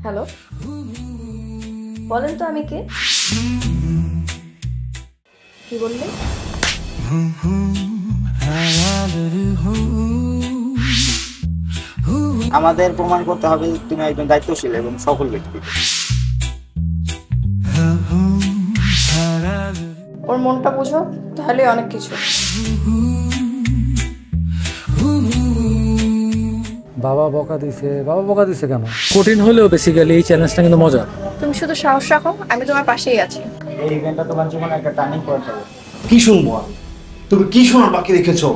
Hello, বলেন তো আমি কে? কি বললে? আমাদের প্রমাণ করতে হবে তুমি একজন দায়িত্বশীল এবং সফল ব্যক্তি। ওর মনটা বুঝো, তাহলে অনেক কিছু। বাবা বকা দিছে কেন? কঠিন হলেও বেসিক্যালি এই চ্যালেঞ্জটা কিন্তু মজা। তুমি শুধু সাহস রাখো, আমি তোমার পাশেই আছি। এই ইভেন্টটা তোমার জীবনে একটা টার্নিং পয়েন্ট হবে। কি শুনবো? তুমি কি শোনার বাকি রেখেছো?